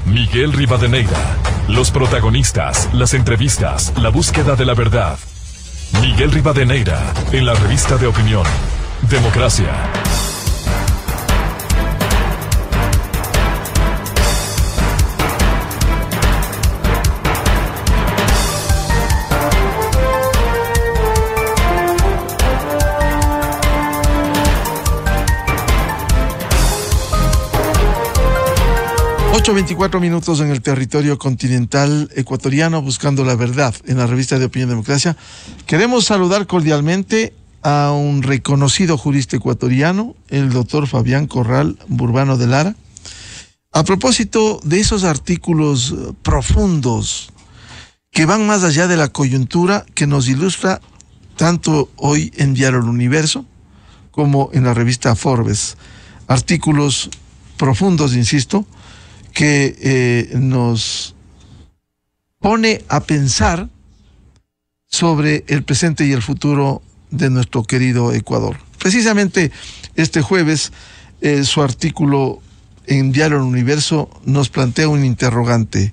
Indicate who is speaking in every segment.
Speaker 1: Miguel Rivadeneira. Los protagonistas, las entrevistas, la búsqueda de la verdad. Miguel Rivadeneira, en la revista de opinión, Democracia.
Speaker 2: Ocho 24 minutos en el territorio continental ecuatoriano, buscando la verdad en la revista de Opinión Democracia. Queremos saludar cordialmente a un reconocido jurista ecuatoriano, el doctor Fabián Corral Burbano de Lara, a propósito de esos artículos profundos que van más allá de la coyuntura, que nos ilustra tanto hoy en Diario El Universo como en la revista Forbes. Artículos profundos, insisto, que nos pone a pensar sobre el presente y el futuro de nuestro querido Ecuador. Precisamente este jueves, su artículo en Diario El Universo nos plantea un interrogante.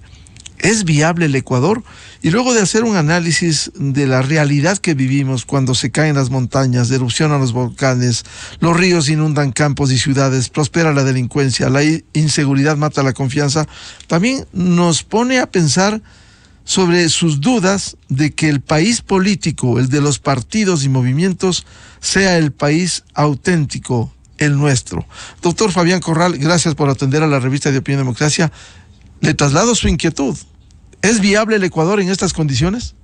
Speaker 2: ¿Es viable el Ecuador? Y luego de hacer un análisis de la realidad que vivimos cuando se caen las montañas, erupcionan los volcanes, los ríos inundan campos y ciudades, prospera la delincuencia, la inseguridad mata la confianza, también nos pone a pensar sobre sus dudas de que el país político, el de los partidos y movimientos, sea el país auténtico, el nuestro. Doctor Fabián Corral, gracias por atender a la revista de Opinión Democracia. Le traslado su inquietud. ¿Es viable el Ecuador en estas condiciones?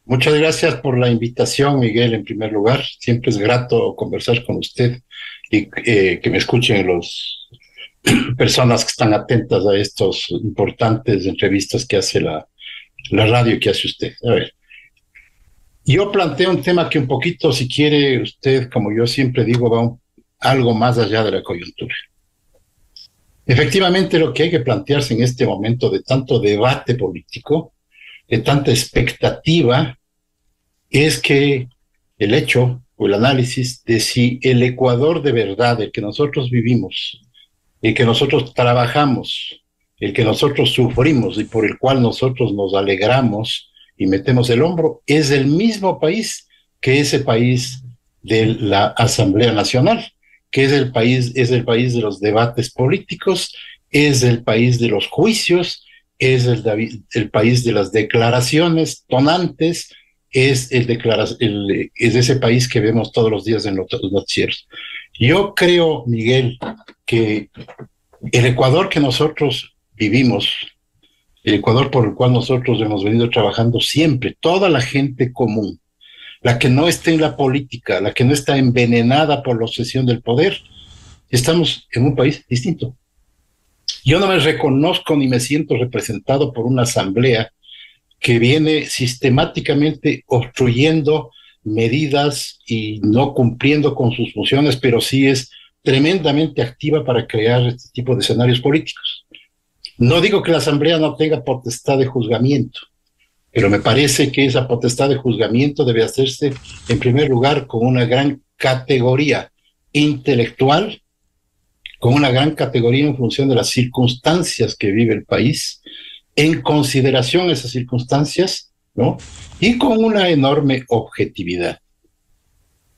Speaker 3: Muchas gracias por la invitación, Miguel, en primer lugar. Siempre es grato conversar con usted y que me escuchen las personas que están atentas a estos importantes entrevistas que hace la radio y que hace usted. A ver, yo planteo un tema que un poquito, si quiere usted, como yo siempre digo, va algo más allá de la coyuntura. Efectivamente, lo que hay que plantearse en este momento de tanto debate político, de tanta expectativa, es que el hecho o el análisis de si el Ecuador de verdad, el que nosotros vivimos, el que nosotros trabajamos, el que nosotros sufrimos y por el cual nosotros nos alegramos y metemos el hombro, es el mismo país que ese país de la Asamblea Nacional, que es el país de los debates políticos, es el país de los juicios, es el país de las declaraciones tonantes, es ese país que vemos todos los días en los noticieros. Yo creo, Miguel, que el Ecuador que nosotros vivimos, el Ecuador por el cual nosotros hemos venido trabajando siempre, toda la gente común, la que no está en la política, la que no está envenenada por la obsesión del poder, estamos en un país distinto. Yo no me reconozco ni me siento representado por una asamblea que viene sistemáticamente obstruyendo medidas y no cumpliendo con sus funciones, pero sí es tremendamente activa para crear este tipo de escenarios políticos. No digo que la asamblea no tenga potestad de juzgamiento, pero me parece que esa potestad de juzgamiento debe hacerse, en primer lugar, con una gran categoría intelectual, con una gran categoría en función de las circunstancias que vive el país, en consideración esas circunstancias, ¿no? Y con una enorme objetividad.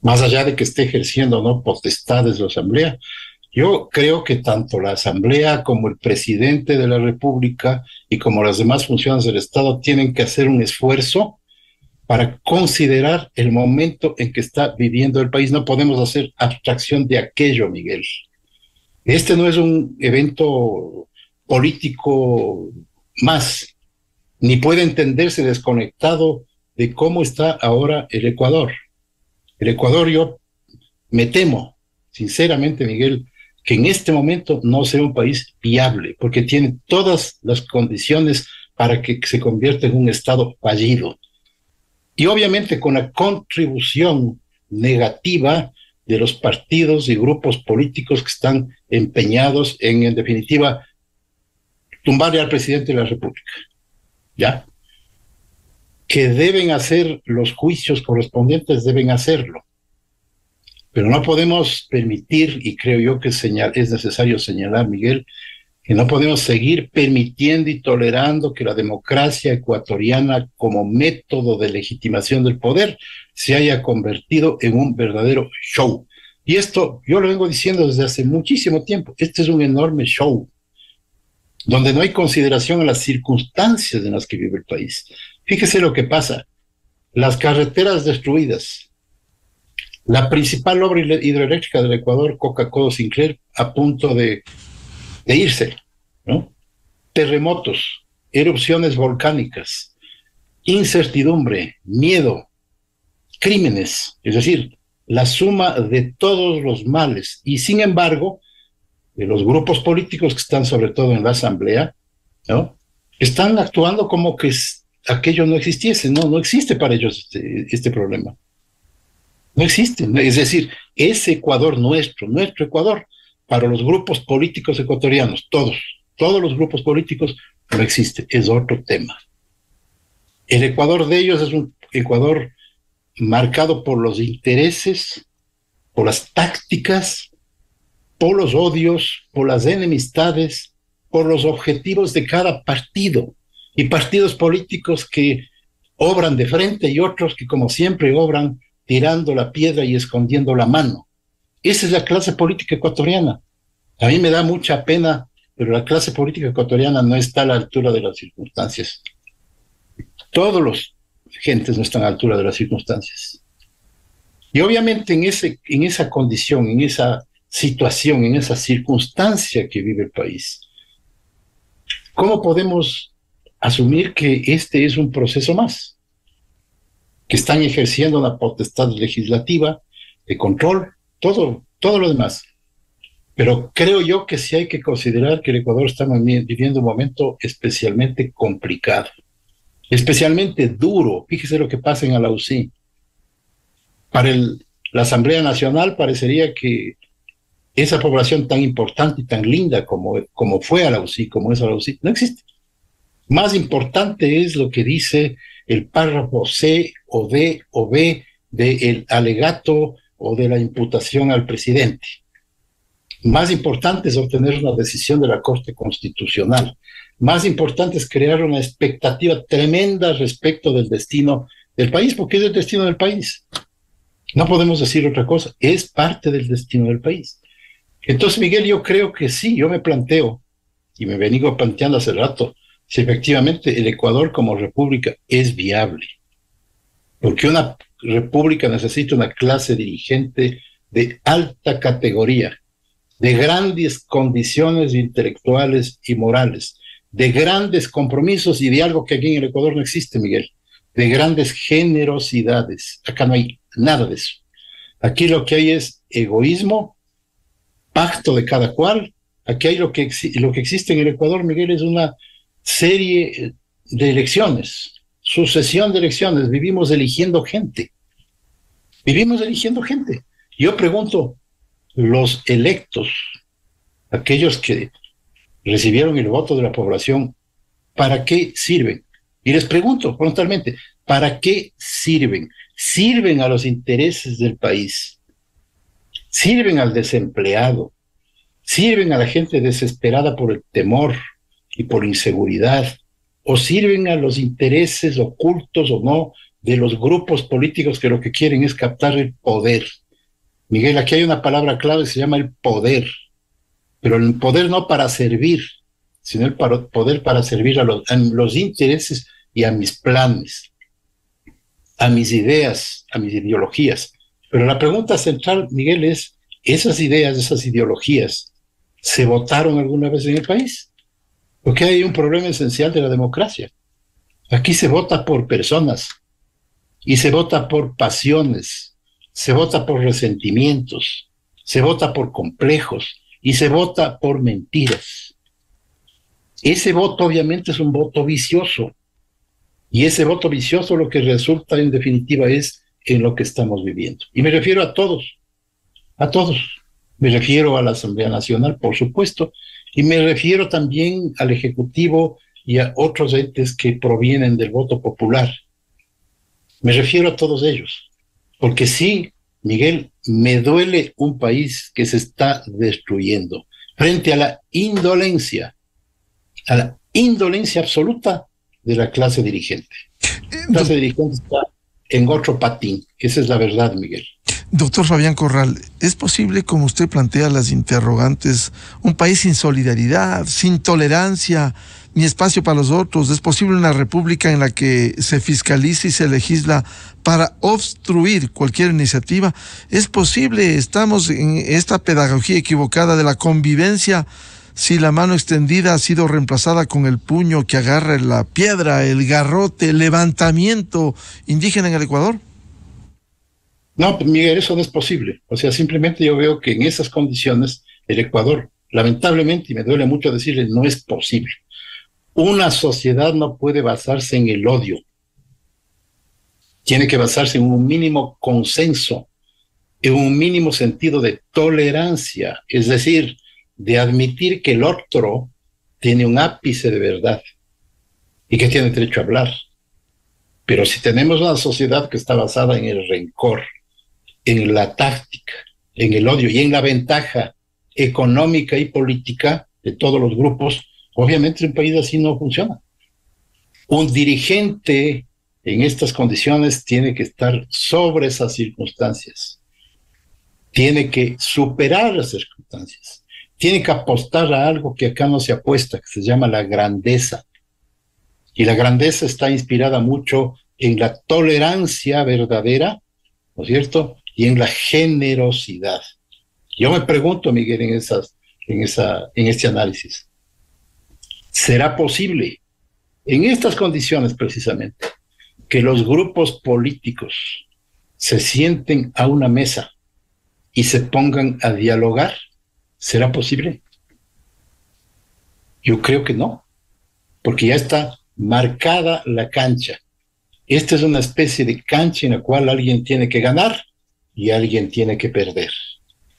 Speaker 3: Más allá de que esté ejerciendo, ¿no?, potestades de la Asamblea, yo creo que tanto la Asamblea como el presidente de la República y como las demás funciones del Estado tienen que hacer un esfuerzo para considerar el momento en que está viviendo el país. No podemos hacer abstracción de aquello, Miguel. Este no es un evento político más, ni puede entenderse desconectado de cómo está ahora el Ecuador. El Ecuador, yo me temo, sinceramente, Miguel, que en este momento no sea un país viable, porque tiene todas las condiciones para que se convierta en un Estado fallido. Y obviamente con la contribución negativa de los partidos y grupos políticos que están empeñados en definitiva, tumbarle al presidente de la República, ¿ya? Que deben hacer los juicios correspondientes, deben hacerlo. Pero no podemos permitir, y creo yo que es necesario señalar, Miguel, que no podemos seguir permitiendo y tolerando que la democracia ecuatoriana como método de legitimación del poder se haya convertido en un verdadero show. Y esto yo lo vengo diciendo desde hace muchísimo tiempo. Este es un enorme show, donde no hay consideración a las circunstancias en las que vive el país. Fíjese lo que pasa. Las carreteras destruidas, la principal obra hidroeléctrica del Ecuador, Coca-Cola Sinclair, a punto de irse, ¿no? Terremotos, erupciones volcánicas, incertidumbre, miedo, crímenes, es decir, la suma de todos los males. Y sin embargo, de los grupos políticos que están sobre todo en la Asamblea, ¿no?, están actuando como que aquello no existiese. No existe para ellos este problema. No existe. Es decir, ese Ecuador nuestro Ecuador, para los grupos políticos ecuatorianos, todos los grupos políticos, no existe. Es otro tema. El Ecuador de ellos es un Ecuador marcado por los intereses, por las tácticas, por los odios, por las enemistades, por los objetivos de cada partido, y partidos políticos que obran de frente y otros que, como siempre, obran tirando la piedra y escondiendo la mano. Esa es la clase política ecuatoriana. A mí me da mucha pena, pero la clase política ecuatoriana no está a la altura de las circunstancias. Todos los gentes no están a la altura de las circunstancias. Y obviamente en esa condición, en esa situación, en esa circunstancia que vive el país, ¿cómo podemos asumir que este es un proceso más? Que están ejerciendo una potestad legislativa, de control, todo lo demás. Pero creo yo que sí hay que considerar que el Ecuador está viviendo un momento especialmente complicado, especialmente duro. Fíjese lo que pasa en Alausí. Para la Asamblea Nacional parecería que esa población tan importante y tan linda como fue Alausí, como es Alausí, no existe. Más importante es lo que dice el párrafo C o D o B del alegato o de la imputación al presidente. Más importante es obtener una decisión de la Corte Constitucional. Más importante es crear una expectativa tremenda respecto del destino del país, porque es el destino del país. No podemos decir otra cosa, es parte del destino del país. Entonces, Miguel, yo creo que sí, yo me planteo, y me vengo planteando hace rato, si efectivamente el Ecuador como república es viable. Porque una república necesita una clase dirigente de alta categoría, de grandes condiciones intelectuales y morales, de grandes compromisos y de algo que aquí en el Ecuador no existe, Miguel, de grandes generosidades. Acá no hay nada de eso. Aquí lo que hay es egoísmo, pacto de cada cual. Aquí hay lo que existe en el Ecuador, Miguel, es una serie de elecciones, sucesión de elecciones. Vivimos eligiendo gente. Yo pregunto, los electos, aquellos que recibieron el voto de la población, ¿para qué sirven? Y les pregunto frontalmente, ¿para qué sirven? Sirven a los intereses del país, sirven al desempleado, sirven a la gente desesperada por el temor y por inseguridad, o sirven a los intereses ocultos o no de los grupos políticos que lo que quieren es captar el poder. Miguel, aquí hay una palabra clave que se llama el poder, pero el poder no para servir, sino el poder para servir a los intereses y a mis planes, a mis ideas, a mis ideologías. Pero la pregunta central, Miguel, es, ¿esas ideas, esas ideologías se votaron alguna vez en el país? Porque hay un problema esencial de la democracia. Aquí se vota por personas y se vota por pasiones, se vota por resentimientos, se vota por complejos y se vota por mentiras. Ese voto obviamente es un voto vicioso, y ese voto vicioso lo que resulta en definitiva es en lo que estamos viviendo. Y me refiero a todos. Me refiero a la Asamblea Nacional, por supuesto, y me refiero también al Ejecutivo y a otros entes que provienen del voto popular. Me refiero a todos ellos, porque sí, Miguel, me duele un país que se está destruyendo frente a la indolencia, a la indolencia absoluta de la clase dirigente. La clase dirigente está en otro patín. Esa es la verdad, Miguel.
Speaker 2: Doctor Fabián Corral, ¿es posible, como usted plantea las interrogantes, un país sin solidaridad, sin tolerancia, ni espacio para los otros? ¿Es posible una república en la que se fiscaliza y se legisla para obstruir cualquier iniciativa? ¿Es posible, estamos en esta pedagogía equivocada de la convivencia, si la mano extendida ha sido reemplazada con el puño que agarra la piedra, el garrote, el levantamiento indígena en el Ecuador?
Speaker 3: No, Miguel, eso no es posible. O sea, simplemente yo veo que en esas condiciones el Ecuador, lamentablemente, y me duele mucho decirle, no es posible. Una sociedad no puede basarse en el odio. Tiene que basarse en un mínimo consenso, en un mínimo sentido de tolerancia, es decir, de admitir que el otro tiene un ápice de verdad y que tiene derecho a hablar. Pero si tenemos una sociedad que está basada en el rencor, en la táctica, en el odio y en la ventaja económica y política de todos los grupos, obviamente un país así no funciona. Un dirigente en estas condiciones tiene que estar sobre esas circunstancias, tiene que superar las circunstancias, tiene que apostar a algo que acá no se apuesta, que se llama la grandeza. Y la grandeza está inspirada mucho en la tolerancia verdadera, ¿no es cierto?, y en la generosidad. Yo me pregunto, Miguel, en este análisis, ¿será posible, en estas condiciones precisamente, que los grupos políticos se sienten a una mesa y se pongan a dialogar? ¿Será posible? Yo creo que no, porque ya está marcada la cancha. Esta es una especie de cancha en la cual alguien tiene que ganar y alguien tiene que perder.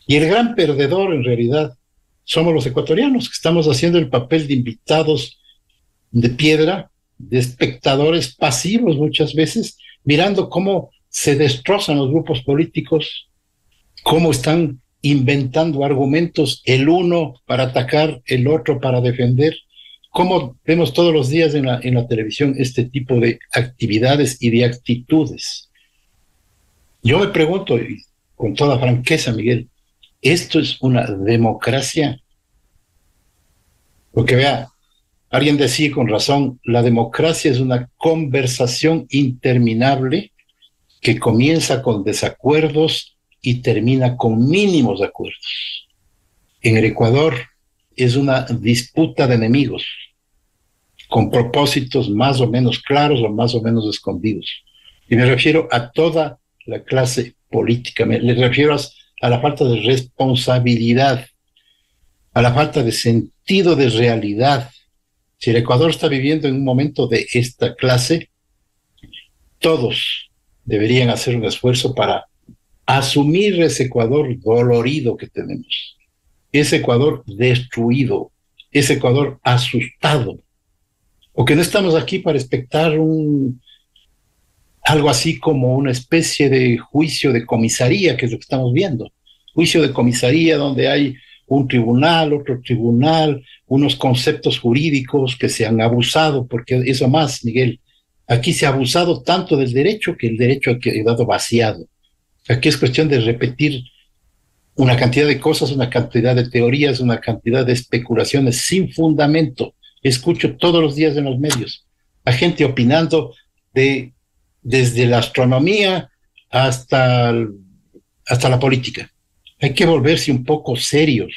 Speaker 3: Y el gran perdedor, en realidad, somos los ecuatorianos, que estamos haciendo el papel de invitados de piedra, de espectadores pasivos muchas veces, mirando cómo se destrozan los grupos políticos, cómo están inventando argumentos, el uno para atacar, el otro para defender, cómo vemos todos los días en la televisión este tipo de actividades y de actitudes. Yo me pregunto, y con toda franqueza, Miguel, ¿esto es una democracia? Porque vea, alguien decía con razón, la democracia es una conversación interminable que comienza con desacuerdos y termina con mínimos acuerdos. En el Ecuador es una disputa de enemigos, con propósitos más o menos claros o más o menos escondidos. Y me refiero a toda la clase política, me refiero a la falta de responsabilidad, a la falta de sentido de realidad. Si el Ecuador está viviendo en un momento de esta clase, todos deberían hacer un esfuerzo para asumir ese Ecuador dolorido que tenemos, ese Ecuador destruido, ese Ecuador asustado, o que no estamos aquí para expectar algo así como una especie de juicio de comisaría, que es lo que estamos viendo. Juicio de comisaría donde hay un tribunal, otro tribunal, unos conceptos jurídicos que se han abusado, porque eso más, Miguel, aquí se ha abusado tanto del derecho que el derecho ha quedado vaciado. Aquí es cuestión de repetir una cantidad de cosas, una cantidad de teorías, una cantidad de especulaciones sin fundamento. Escucho todos los días en los medios a gente opinando desde la astronomía hasta la política. Hay que volverse un poco serios,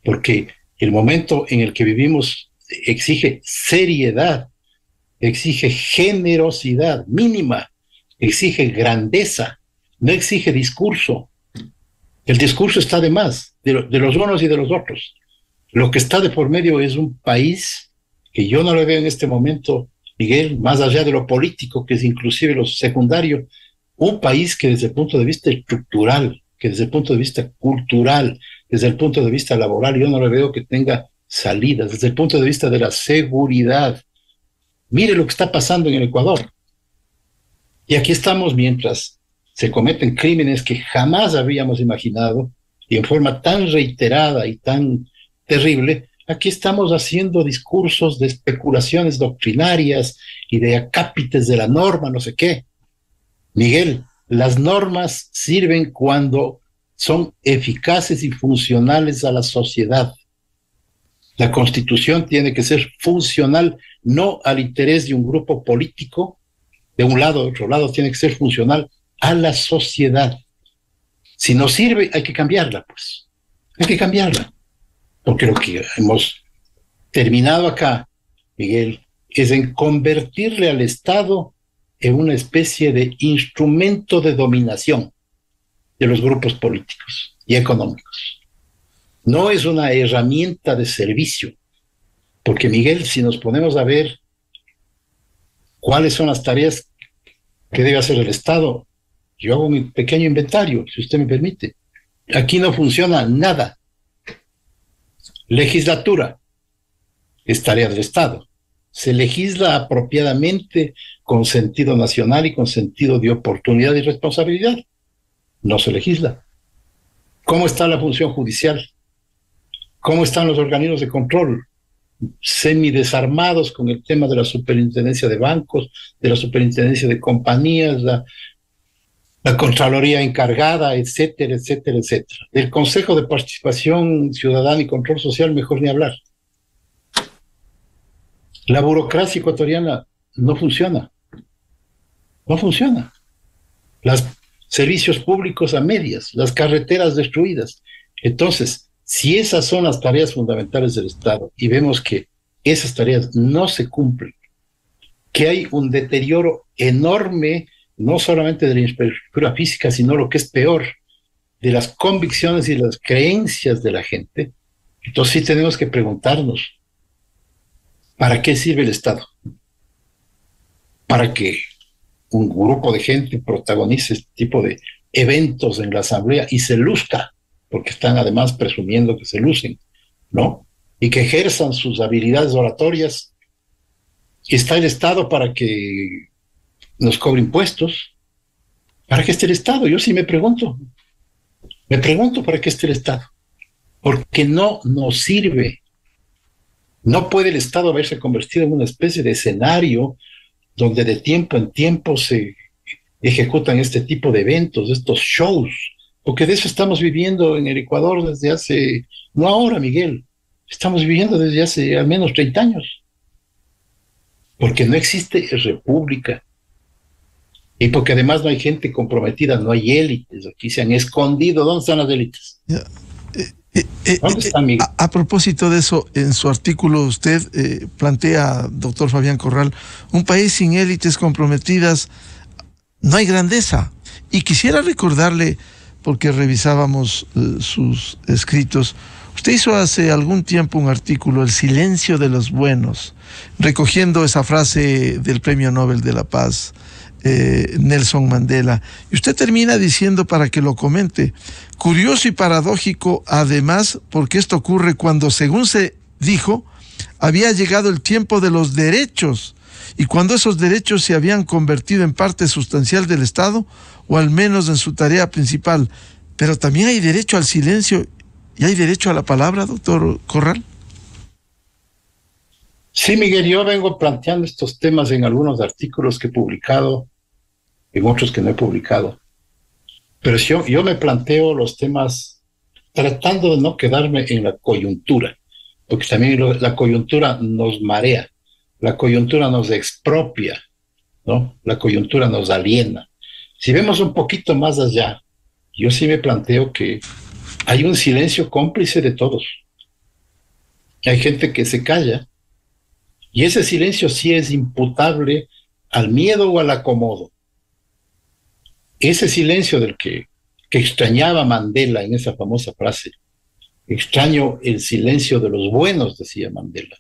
Speaker 3: porque el momento en el que vivimos exige seriedad, exige generosidad mínima, exige grandeza, no exige discurso. El discurso está de más, de los unos y de los otros. Lo que está de por medio es un país que yo no lo veo en este momento, Miguel, más allá de lo político, que es inclusive lo secundario, un país que desde el punto de vista estructural, que desde el punto de vista cultural, desde el punto de vista laboral, yo no le veo que tenga salidas, desde el punto de vista de la seguridad. Mire lo que está pasando en el Ecuador. Y aquí estamos mientras se cometen crímenes que jamás habíamos imaginado, y en forma tan reiterada y tan terrible, aquí estamos haciendo discursos de especulaciones doctrinarias y de acápites de la norma, no sé qué. Miguel, las normas sirven cuando son eficaces y funcionales a la sociedad. La Constitución tiene que ser funcional, no al interés de un grupo político, de un lado o de otro lado, tiene que ser funcional a la sociedad. Si no sirve, hay que cambiarla, pues. Hay que cambiarla. Porque lo que hemos terminado acá, Miguel, es en convertirle al Estado en una especie de instrumento de dominación de los grupos políticos y económicos. No es una herramienta de servicio, porque Miguel, si nos ponemos a ver cuáles son las tareas que debe hacer el Estado, yo hago mi pequeño inventario, si usted me permite. Aquí no funciona nada. Legislatura es tarea del Estado. Se legisla apropiadamente con sentido nacional y con sentido de oportunidad y responsabilidad. No se legisla. ¿Cómo está la función judicial? ¿Cómo están los organismos de control? Semidesarmados con el tema de la superintendencia de bancos, de la superintendencia de compañías, la Contraloría encargada, etcétera, etcétera, etcétera. Del Consejo de Participación Ciudadana y Control Social, mejor ni hablar. La burocracia ecuatoriana no funciona. No funciona. Los servicios públicos a medias, las carreteras destruidas. Entonces, si esas son las tareas fundamentales del Estado y vemos que esas tareas no se cumplen, que hay un deterioro enorme, no solamente de la infraestructura física, sino lo que es peor, de las convicciones y las creencias de la gente, entonces sí tenemos que preguntarnos, ¿para qué sirve el Estado? Para que un grupo de gente protagonice este tipo de eventos en la asamblea y se luzca, porque están además presumiendo que se lucen, ¿no? Y que ejerzan sus habilidades oratorias. Está el Estado para que nos cobre impuestos. ¿Para qué está el Estado? Yo sí me pregunto para qué está el Estado. Porque no nos sirve. No puede el Estado haberse convertido en una especie de escenario donde de tiempo en tiempo se ejecutan este tipo de eventos, estos shows, porque de eso estamos viviendo en el Ecuador desde hace, no ahora, Miguel, estamos viviendo desde hace al menos 30 años, porque no existe república, y porque además no hay gente comprometida, no hay élites, aquí se han escondido. ¿Dónde están las élites? ¿Dónde están, Miguel?
Speaker 2: A propósito de eso, en su artículo usted plantea, doctor Fabián Corral, un país sin élites comprometidas, no hay grandeza. Y quisiera recordarle, porque revisábamos sus escritos, usted hizo hace algún tiempo un artículo, El silencio de los buenos, recogiendo esa frase del Premio Nobel de la Paz, Nelson Mandela. Y usted termina diciendo, para que lo comente, curioso y paradójico además, porque esto ocurre cuando, según se dijo, había llegado el tiempo de los derechos, y cuando esos derechos se habían convertido en parte sustancial del Estado, o al menos en su tarea principal. Pero también hay derecho al silencio y hay derecho a la palabra, doctor Corral.
Speaker 3: Sí, Miguel, yo vengo planteando estos temas en algunos artículos que he publicado, en otros que no he publicado. Pero yo me planteo los temas tratando de no quedarme en la coyuntura, porque también la coyuntura nos marea, la coyuntura nos expropia, ¿no? La coyuntura nos aliena. Si vemos un poquito más allá, yo sí me planteo que hay un silencio cómplice de todos. Hay gente que se calla, y ese silencio sí es imputable al miedo o al acomodo. Ese silencio del que extrañaba Mandela en esa famosa frase, extraño el silencio de los buenos, decía Mandela.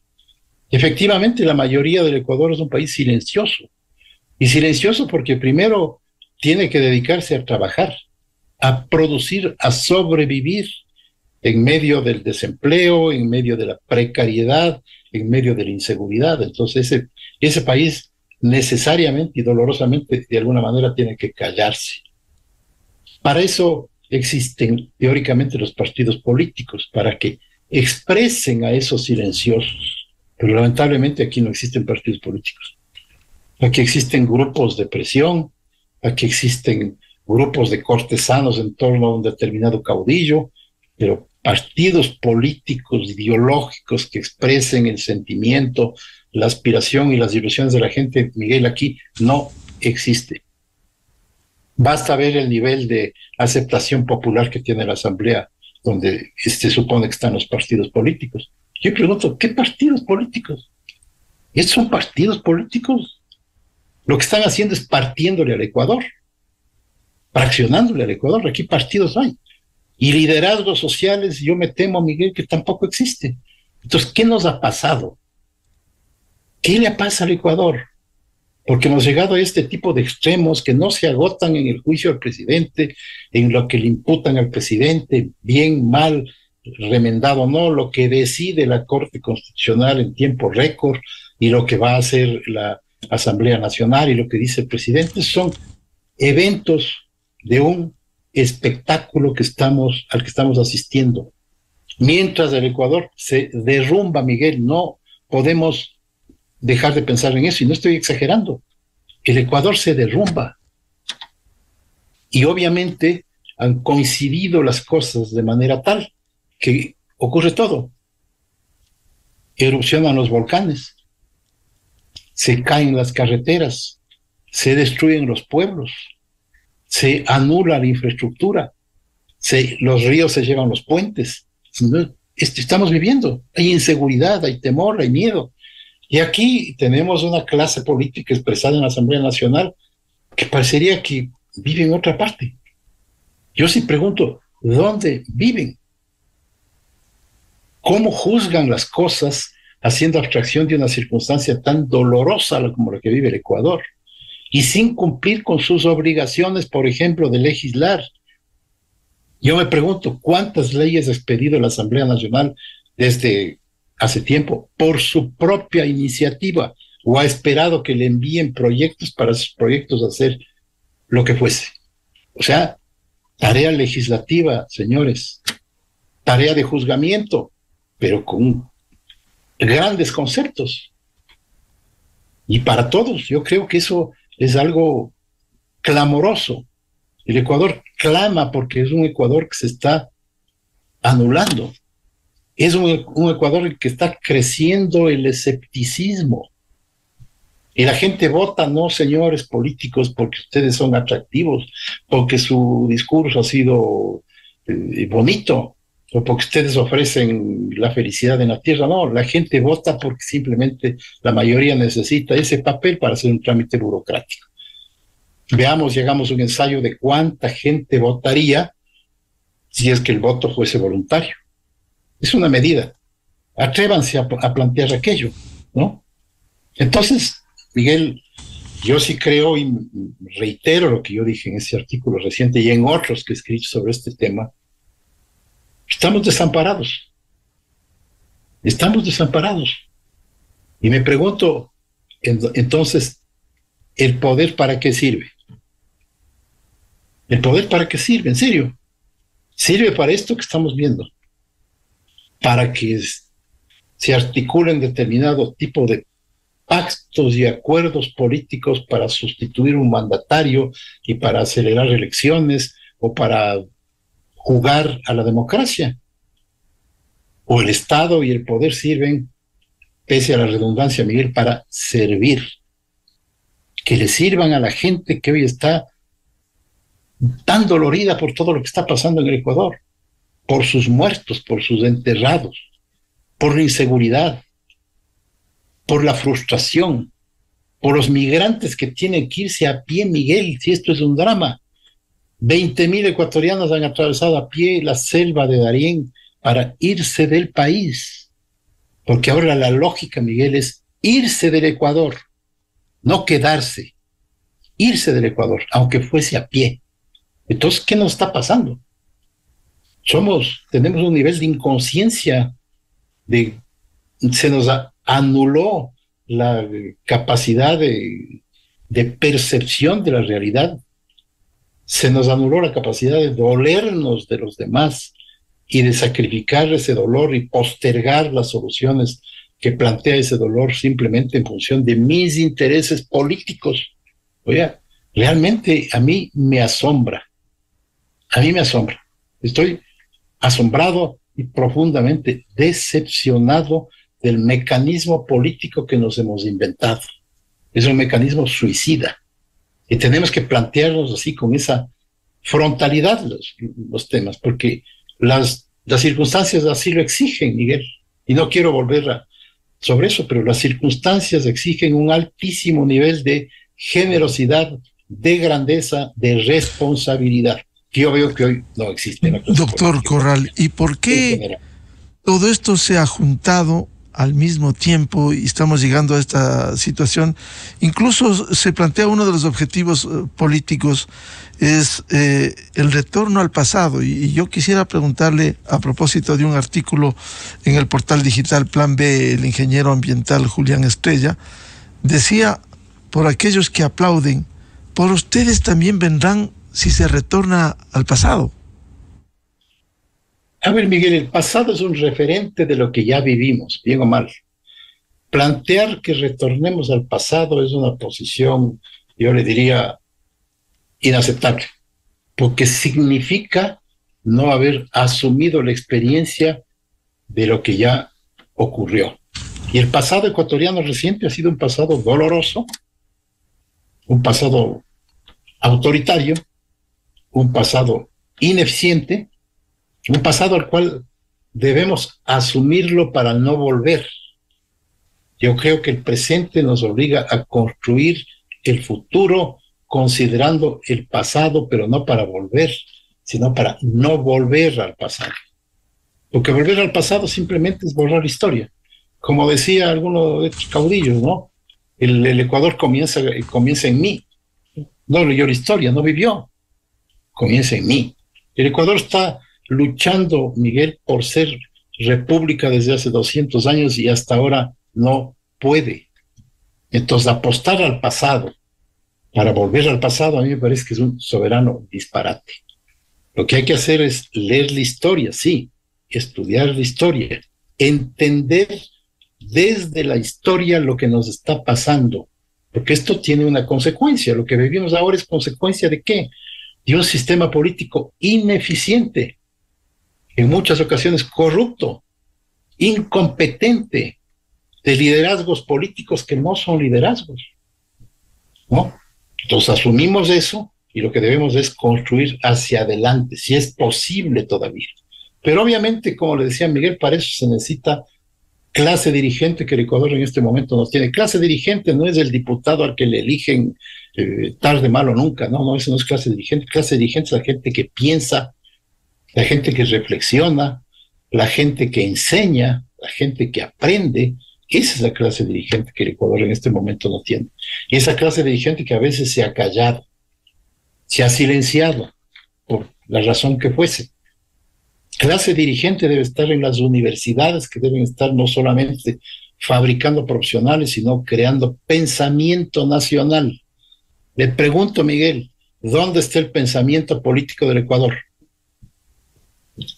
Speaker 3: Efectivamente, la mayoría del Ecuador es un país silencioso, y silencioso porque primero tiene que dedicarse a trabajar, a producir, a sobrevivir en medio del desempleo, en medio de la precariedad, en medio de la inseguridad. Entonces ese país necesariamente y dolorosamente de alguna manera tiene que callarse. Para eso existen teóricamente los partidos políticos, para que expresen a esos silenciosos. Pero lamentablemente aquí no existen partidos políticos. Aquí existen grupos de presión, aquí existen grupos de cortesanos en torno a un determinado caudillo, pero partidos políticos, ideológicos que expresen el sentimiento, la aspiración y las ilusiones de la gente, Miguel, aquí no existe. Basta ver el nivel de aceptación popular que tiene la Asamblea, donde se supone que están los partidos políticos. Yo pregunto, ¿qué partidos políticos? ¿Estos son partidos políticos? Lo que están haciendo es partiéndole al Ecuador, fraccionándole al Ecuador. Aquí partidos hay. Y liderazgos sociales, yo me temo, Miguel, que tampoco existe. Entonces, ¿qué nos ha pasado? ¿Qué le pasa al Ecuador? Porque hemos llegado a este tipo de extremos que no se agotan en el juicio al presidente, en lo que le imputan al presidente, bien, mal, remendado o no, lo que decide la Corte Constitucional en tiempo récord y lo que va a hacer la Asamblea Nacional y lo que dice el presidente, son eventos de un espectáculo al que estamos asistiendo. Mientras el Ecuador se derrumba, Miguel, no podemos dejar de pensar en eso, y no estoy exagerando. El Ecuador se derrumba. Y obviamente han coincidido las cosas de manera tal que ocurre todo. Erupcionan los volcanes, se caen las carreteras, se destruyen los pueblos, se anula la infraestructura, los ríos se llevan los puentes. Estamos viviendo, hay inseguridad, hay temor, hay miedo. Y aquí tenemos una clase política expresada en la Asamblea Nacional que parecería que vive en otra parte. Yo sí pregunto, ¿dónde viven? ¿Cómo juzgan las cosas haciendo abstracción de una circunstancia tan dolorosa como la que vive el Ecuador? Y sin cumplir con sus obligaciones, por ejemplo, de legislar. Yo me pregunto, ¿cuántas leyes ha expedido la Asamblea Nacional desde hace tiempo por su propia iniciativa, o ha esperado que le envíen proyectos para sus proyectos hacer lo que fuese? O sea, tarea legislativa, señores, tarea de juzgamiento, pero con grandes conceptos. Y para todos, yo creo que eso es algo clamoroso. El Ecuador clama porque es un Ecuador que se está anulando. Es un Ecuador en que está creciendo el escepticismo. Y la gente vota, no, señores políticos, porque ustedes son atractivos, porque su discurso ha sido bonito, o porque ustedes ofrecen la felicidad en la tierra. No, la gente vota porque simplemente la mayoría necesita ese papel para hacer un trámite burocrático. Veamos, llegamos a un ensayo de cuánta gente votaría si es que el voto fuese voluntario. Es una medida. Atrévanse a plantear aquello, ¿no? Entonces, Miguel, yo sí creo y reitero lo que yo dije en ese artículo reciente y en otros que he escrito sobre este tema. Estamos desamparados. Estamos desamparados. Y me pregunto, entonces, ¿el poder para qué sirve? ¿El poder para qué sirve? En serio. Sirve para esto que estamos viendo. Para que se articulen determinado tipo de pactos y acuerdos políticos para sustituir un mandatario y para acelerar elecciones o para jugar a la democracia. O el Estado y el poder sirven, pese a la redundancia, Miguel, para servir. Que le sirvan a la gente que hoy está tan dolorida por todo lo que está pasando en el Ecuador, por sus muertos, por sus enterrados, por la inseguridad, por la frustración, por los migrantes que tienen que irse a pie, Miguel, si esto es un drama. 20,000 ecuatorianos han atravesado a pie la selva de Darién para irse del país, porque ahora la lógica, Miguel, es irse del Ecuador, no quedarse, irse del Ecuador, aunque fuese a pie. Entonces, ¿qué nos está pasando? Tenemos un nivel de inconsciencia, se nos anuló la capacidad de percepción de la realidad, se nos anuló la capacidad de dolernos de los demás, y de sacrificar ese dolor y postergar las soluciones que plantea ese dolor simplemente en función de mis intereses políticos. Oiga, realmente a mí me asombra. Estoy asombrado y profundamente decepcionado del mecanismo político que nos hemos inventado. Es un mecanismo suicida y tenemos que plantearnos así con esa frontalidad los temas, porque las circunstancias así lo exigen, Miguel, y no quiero volver sobre eso, pero las circunstancias exigen un altísimo nivel de generosidad, de grandeza, de responsabilidad, que yo veo que hoy no existe en la clase
Speaker 2: Doctor
Speaker 3: política.
Speaker 2: Corral, ¿y por qué todo esto se ha juntado al mismo tiempo y estamos llegando a esta situación? Incluso se plantea uno de los objetivos políticos es el retorno al pasado, y yo quisiera preguntarle a propósito de un artículo en el portal digital Plan B, el ingeniero ambiental Julián Estrella decía: por aquellos que aplauden, por ustedes también vendrán si se retorna al pasado.
Speaker 3: A ver, Miguel, el pasado es un referente de lo que ya vivimos, bien o mal. Plantear que retornemos al pasado es una posición, yo le diría, inaceptable, porque significa no haber asumido la experiencia de lo que ya ocurrió. Y el pasado ecuatoriano reciente ha sido un pasado doloroso, un pasado autoritario, un pasado ineficiente, un pasado al cual debemos asumirlo para no volver. Yo creo que el presente nos obliga a construir el futuro considerando el pasado, pero no para volver, sino para no volver al pasado. Porque volver al pasado simplemente es borrar historia. Como decía alguno de estos caudillos, ¿no? El Ecuador comienza en mí. No leyó la historia, no vivió. Comienza en mí. El Ecuador está luchando, Miguel, por ser república desde hace 200 años y hasta ahora no puede. Entonces, apostar al pasado para volver al pasado a mí me parece que es un soberano disparate. Lo que hay que hacer es leer la historia, sí, estudiar la historia, entender desde la historia lo que nos está pasando, porque esto tiene una consecuencia. Lo que vivimos ahora es consecuencia ¿de qué? De un sistema político ineficiente, en muchas ocasiones corrupto, incompetente, de liderazgos políticos que no son liderazgos, ¿no? Entonces asumimos eso y lo que debemos es construir hacia adelante, si es posible todavía. Pero obviamente, como le decía Miguel, para eso se necesita clase dirigente, que el Ecuador en este momento no tiene. Clase dirigente no es el diputado al que le eligen tarde, mal o nunca, no, eso no es clase dirigente. Clase dirigente es la gente que piensa, la gente que reflexiona, la gente que enseña, la gente que aprende. Esa es la clase dirigente que el Ecuador en este momento no tiene. Y esa clase dirigente que a veces se ha callado, se ha silenciado, por la razón que fuese. Clase dirigente debe estar en las universidades, que deben estar no solamente fabricando profesionales, sino creando pensamiento nacional. Le pregunto, Miguel, ¿dónde está el pensamiento político del Ecuador?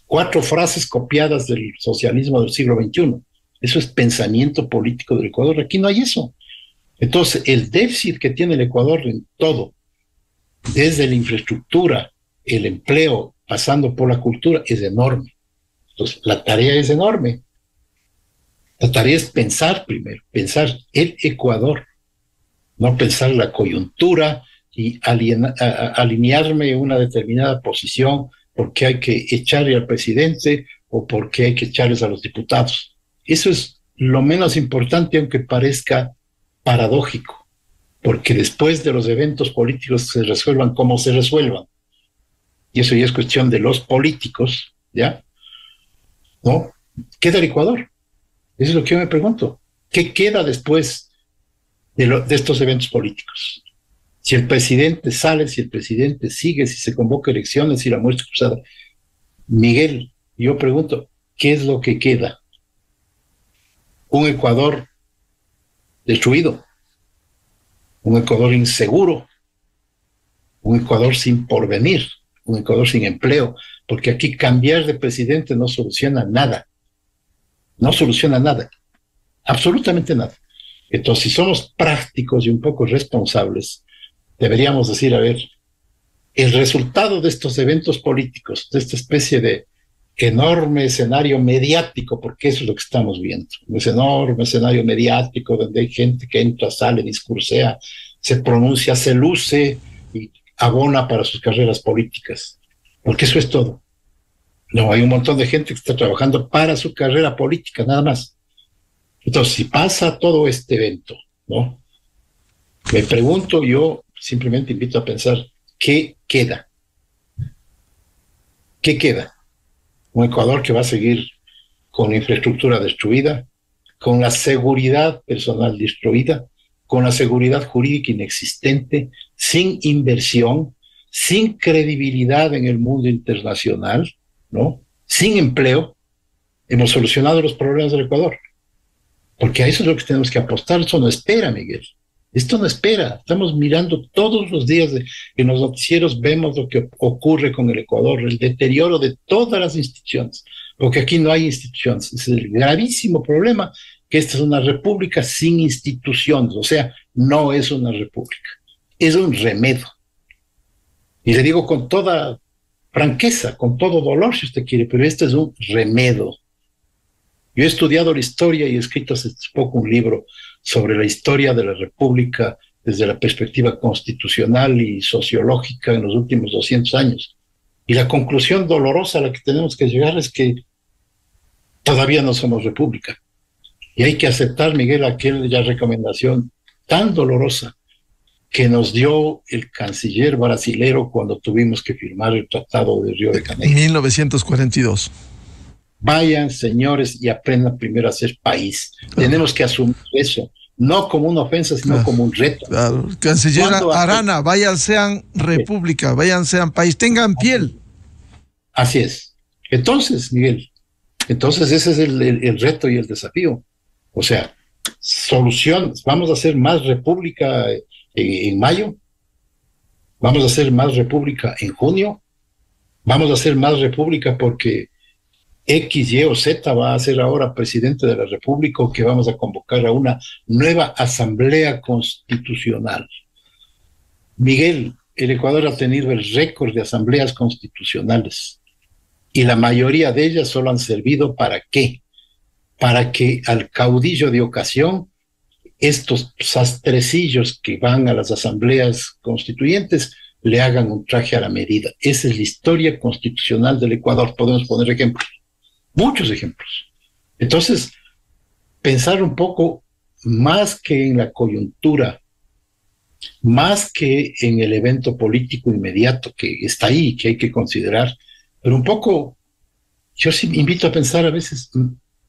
Speaker 3: 4 frases copiadas del socialismo del siglo XXI. Eso es pensamiento político del Ecuador. Aquí no hay eso. Entonces, el déficit que tiene el Ecuador en todo, desde la infraestructura, el empleo, pasando por la cultura, es enorme. Entonces, la tarea es enorme. La tarea es pensar primero, pensar el Ecuador, no pensar la coyuntura y alinearme en una determinada posición porque hay que echarle al presidente o porque hay que echarles a los diputados. Eso es lo menos importante, aunque parezca paradójico, porque después de los eventos políticos se resuelvan como se resuelvan, y eso ya es cuestión de los políticos, ¿ya? ¿No? Queda el Ecuador. Eso es lo que yo me pregunto. ¿Qué queda después de estos eventos políticos? Si el presidente sale, si el presidente sigue, si se convoca elecciones, si la muerte cruzada. Miguel, yo pregunto, ¿qué es lo que queda? Un Ecuador destruido, un Ecuador inseguro, un Ecuador sin porvenir, un Ecuador sin empleo, porque aquí cambiar de presidente no soluciona nada, no soluciona nada, absolutamente nada. Entonces, si somos prácticos y un poco responsables, deberíamos decir, a ver, el resultado de estos eventos políticos, de esta especie de enorme escenario mediático, porque eso es lo que estamos viendo, ese enorme escenario mediático donde hay gente que entra, sale, discursea, se pronuncia, se luce y abona para sus carreras políticas, porque eso es todo. No, hay un montón de gente que está trabajando para su carrera política, nada más. Entonces, si pasa todo este evento, ¿no? Me pregunto, yo simplemente invito a pensar, ¿qué queda? ¿Qué queda? Un Ecuador que va a seguir con la infraestructura destruida, con la seguridad personal destruida, con la seguridad jurídica inexistente, sin inversión, sin credibilidad en el mundo internacional, ¿no? Sin empleo. Hemos solucionado los problemas del Ecuador, porque a eso es lo que tenemos que apostar. Eso no espera, Miguel. Esto no espera. Estamos mirando todos los días en los noticieros, vemos lo que ocurre con el Ecuador, el deterioro de todas las instituciones, porque aquí no hay instituciones. Es el gravísimo problema que esta es una república sin instituciones, o sea, no es una república, es un remedio. Y le digo con toda franqueza, con todo dolor, si usted quiere, pero esto es un remedio. Yo he estudiado la historia y he escrito hace poco un libro sobre la historia de la República desde la perspectiva constitucional y sociológica en los últimos 200 años. Y la conclusión dolorosa a la que tenemos que llegar es que todavía no somos república. Y hay que aceptar, Miguel, aquella recomendación tan dolorosa que nos dio el canciller brasilero cuando tuvimos que firmar el Tratado de Río de Janeiro.
Speaker 2: En 1942.
Speaker 3: Vayan, señores, y aprendan primero a ser país. Tenemos que asumir eso, no como una ofensa, sino como un reto.
Speaker 2: Claro. Canciller Arana, vayan, sean república, vayan, sean país, tengan piel.
Speaker 3: Así es. Entonces, Miguel, ese es el reto y el desafío. O sea, soluciones. Vamos a hacer más república en mayo, vamos a hacer más república en junio, vamos a hacer más república porque X, Y o Z va a ser ahora presidente de la República, o que vamos a convocar a una nueva asamblea constitucional. Miguel, el Ecuador ha tenido el récord de asambleas constitucionales y la mayoría de ellas solo han servido ¿para qué? Para que al caudillo de ocasión, estos sastrecillos que van a las asambleas constituyentes, le hagan un traje a la medida. Esa es la historia constitucional del Ecuador. Podemos poner ejemplos. Muchos ejemplos. Entonces, pensar un poco más que en la coyuntura, más que en el evento político inmediato que está ahí, que hay que considerar, pero un poco, yo sí invito a pensar a veces,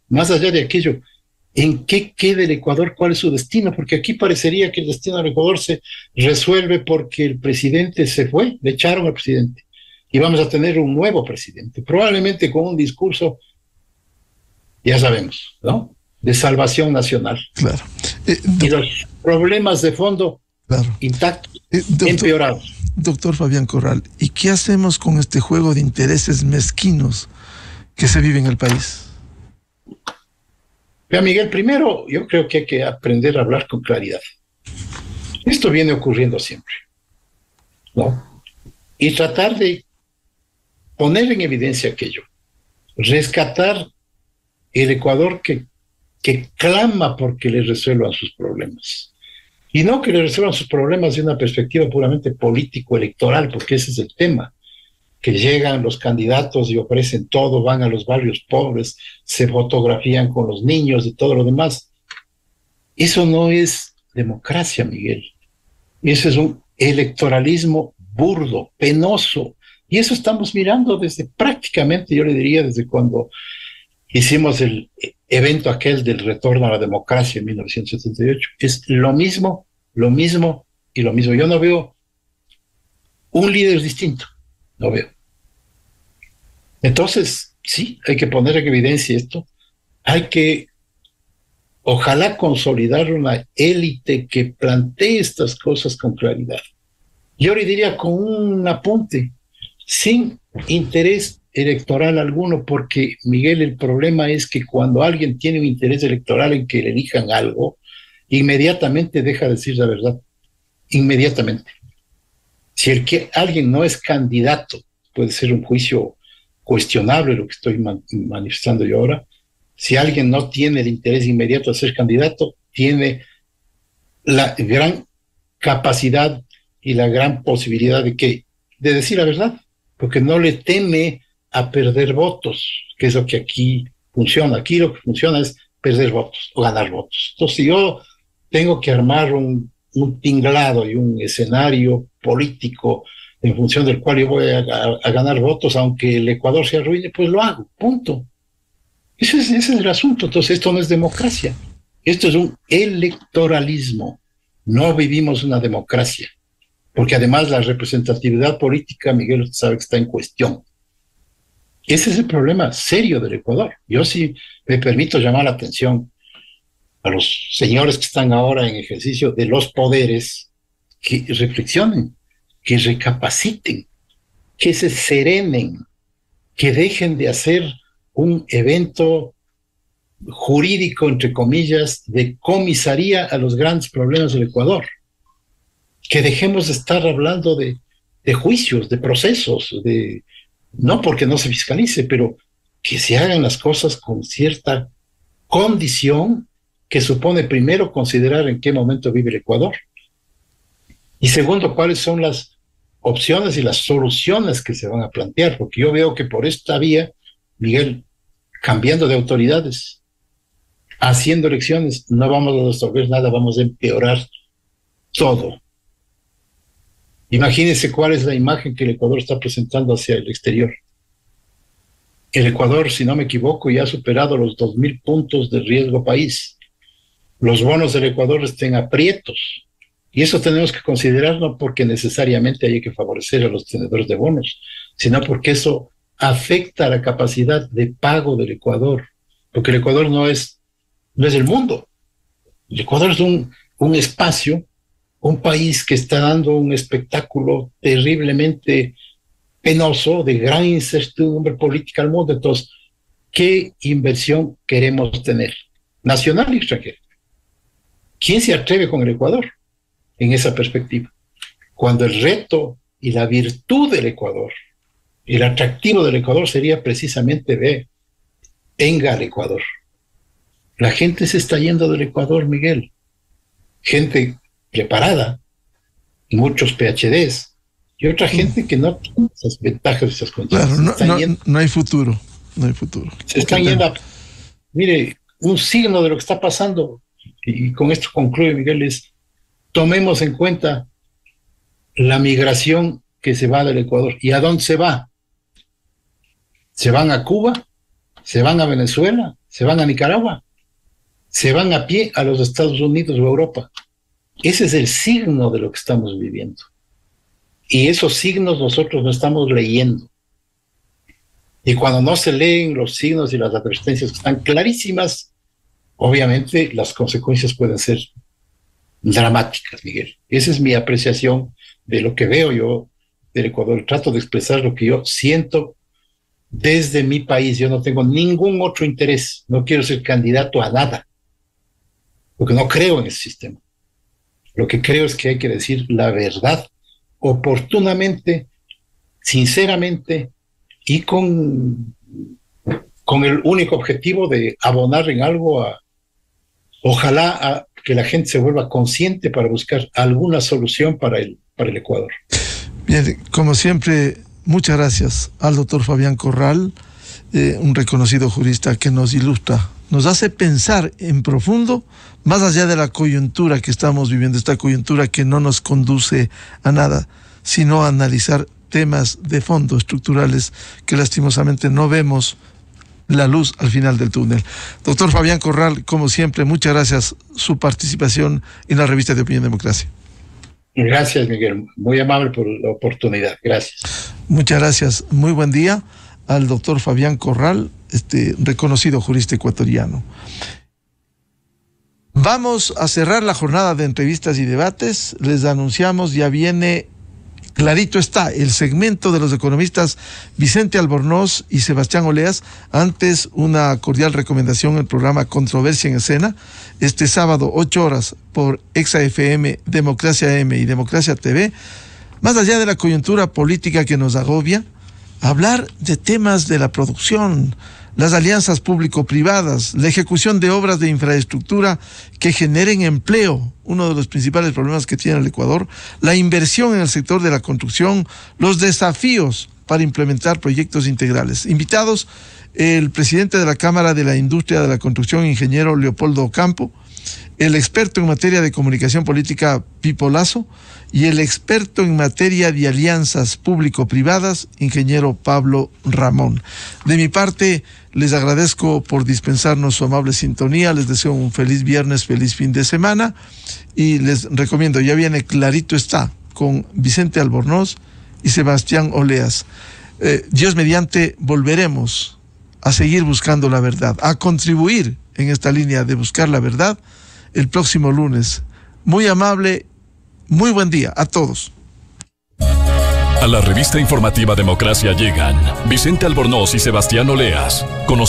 Speaker 3: más allá de aquello, en qué queda el Ecuador, cuál es su destino, porque aquí parecería que el destino del Ecuador se resuelve porque el presidente se fue, le echaron al presidente, y vamos a tener un nuevo presidente, probablemente con un discurso, ya sabemos, ¿no?, de salvación nacional.
Speaker 2: Claro.
Speaker 3: Y los problemas de fondo, claro, intactos, empeorados.
Speaker 2: Doctor Fabián Corral, ¿y qué hacemos con este juego de intereses mezquinos que se vive en el país?
Speaker 3: Mira, Miguel, primero yo creo que hay que aprender a hablar con claridad. Esto viene ocurriendo siempre, ¿no? Y tratar de poner en evidencia aquello, rescatar el Ecuador que clama porque le resuelvan sus problemas. Y no que le resuelvan sus problemas de una perspectiva puramente político-electoral, porque ese es el tema. Que llegan los candidatos y ofrecen todo, van a los barrios pobres, se fotografían con los niños y todo lo demás. Eso no es democracia, Miguel. Eso es un electoralismo burdo, penoso. Y eso estamos mirando desde prácticamente, yo le diría, desde cuando hicimos el evento aquel del retorno a la democracia en 1978. Es lo mismo y lo mismo. Yo no veo un líder distinto. No veo. Entonces, sí, hay que poner en evidencia esto. Hay que, ojalá, consolidar una élite que plantee estas cosas con claridad. Yo le diría con un apunte, sin interés electoral alguno, porque, Miguel, el problema es que cuando alguien tiene un interés electoral en que le elijan algo, inmediatamente deja de decir la verdad. Inmediatamente. Si alguien no es candidato, puede ser un juicio cuestionable lo que estoy manifestando yo ahora. Si alguien no tiene el interés inmediato de ser candidato, tiene la gran capacidad y la gran posibilidad de decir la verdad, porque no le teme a perder votos, que es lo que aquí funciona. Aquí lo que funciona es perder votos o ganar votos. Entonces, si yo tengo que armar un tinglado y un escenario político en función del cual yo voy a ganar votos, aunque el Ecuador se arruine, pues lo hago, punto. Ese es el asunto. Entonces, esto no es democracia. Esto es un electoralismo. No vivimos una democracia. Porque además la representatividad política, Miguel, usted sabe que está en cuestión. Ese es el problema serio del Ecuador. Yo sí me permito llamar la atención a los señores que están ahora en ejercicio de los poderes, que reflexionen, que recapaciten, que se serenen, que dejen de hacer un evento jurídico, entre comillas, de comisaría a los grandes problemas del Ecuador. Que dejemos de estar hablando de juicios, de procesos, no porque no se fiscalice, pero que se hagan las cosas con cierta condición que supone, primero, considerar en qué momento vive el Ecuador, y segundo, cuáles son las opciones y las soluciones que se van a plantear, porque yo veo que por esta vía, Miguel, cambiando de autoridades, haciendo elecciones, no vamos a resolver nada, vamos a empeorar todo. Imagínense cuál es la imagen que el Ecuador está presentando hacia el exterior. El Ecuador, si no me equivoco, ya ha superado los 2.000 puntos de riesgo país. Los bonos del Ecuador estén aprietos. Y eso tenemos que considerarlo porque necesariamente hay que favorecer a los tenedores de bonos, sino porque eso afecta a la capacidad de pago del Ecuador. Porque el Ecuador no es el mundo. El Ecuador es un espacio, un país que está dando un espectáculo terriblemente penoso, de gran incertidumbre política al mundo. Entonces, ¿qué inversión queremos tener? Nacional y extranjera. ¿Quién se atreve con el Ecuador en esa perspectiva? Cuando el reto y la virtud del Ecuador, el atractivo del Ecuador sería precisamente venga al Ecuador. La gente se está yendo del Ecuador, Miguel. Gente preparada, muchos PhDs, y otra gente que no tiene esas ventajas, esas condiciones.
Speaker 2: Claro, no hay futuro, no hay futuro.
Speaker 3: Se están yendo. Mire, un signo de lo que está pasando, y con esto concluye, Miguel, es tomemos en cuenta la migración que se va del Ecuador. ¿Y a dónde se va? ¿Se van a Cuba? ¿Se van a Venezuela? ¿Se van a Nicaragua? ¿Se van a pie a los Estados Unidos o Europa? Ese es el signo de lo que estamos viviendo. Y esos signos nosotros no estamos leyendo. Y cuando no se leen los signos y las advertencias que están clarísimas, obviamente las consecuencias pueden ser dramáticas, Miguel. Esa es mi apreciación de lo que veo yo del Ecuador. Trato de expresar lo que yo siento desde mi país. Yo no tengo ningún otro interés. No quiero ser candidato a nada, porque no creo en ese sistema. Lo que creo es que hay que decir la verdad oportunamente, sinceramente y con el único objetivo de abonar en algo ojalá a que la gente se vuelva consciente para buscar alguna solución para el Ecuador.
Speaker 2: Bien, como siempre, muchas gracias al doctor Fabián Corral, un reconocido jurista que nos ilustra, nos hace pensar en profundo, más allá de la coyuntura que estamos viviendo, esta coyuntura que no nos conduce a nada, sino a analizar temas de fondo estructurales que lastimosamente no vemos la luz al final del túnel. Doctor Fabián Corral, como siempre, muchas gracias su participación en la revista de Opinión Democracia.
Speaker 3: Gracias, Miguel. Muy amable por la oportunidad. Gracias.
Speaker 2: Muchas gracias. Muy buen día al doctor Fabián Corral, reconocido jurista ecuatoriano. Vamos a cerrar la jornada de entrevistas y debates. Les anunciamos, ya viene Clarito está, el segmento de los economistas Vicente Albornoz y Sebastián Oleas. Antes, una cordial recomendación, el programa Controversia en Escena, este sábado 8 horas por Exa FM, Democracia M y Democracia TV. Más allá de la coyuntura política que nos agobia, hablar de temas de la producción, las alianzas público-privadas, la ejecución de obras de infraestructura que generen empleo, uno de los principales problemas que tiene el Ecuador, la inversión en el sector de la construcción, los desafíos para implementar proyectos integrales. Invitados, el presidente de la Cámara de la Industria de la Construcción, ingeniero Leopoldo Ocampo, el experto en materia de comunicación política Pipo Lazo y el experto en materia de alianzas público-privadas, ingeniero Pablo Ramón. De mi parte, les agradezco por dispensarnos su amable sintonía, les deseo un feliz viernes, feliz fin de semana y les recomiendo, ya viene Clarito está, con Vicente Albornoz y Sebastián Oleas. Dios mediante, volveremos a seguir buscando la verdad, a contribuir en esta línea de buscar la verdad el próximo lunes. Muy amable, muy buen día a todos.
Speaker 1: A la revista informativa Democracia llegan Vicente Albornoz y Sebastián Oleas, conocidos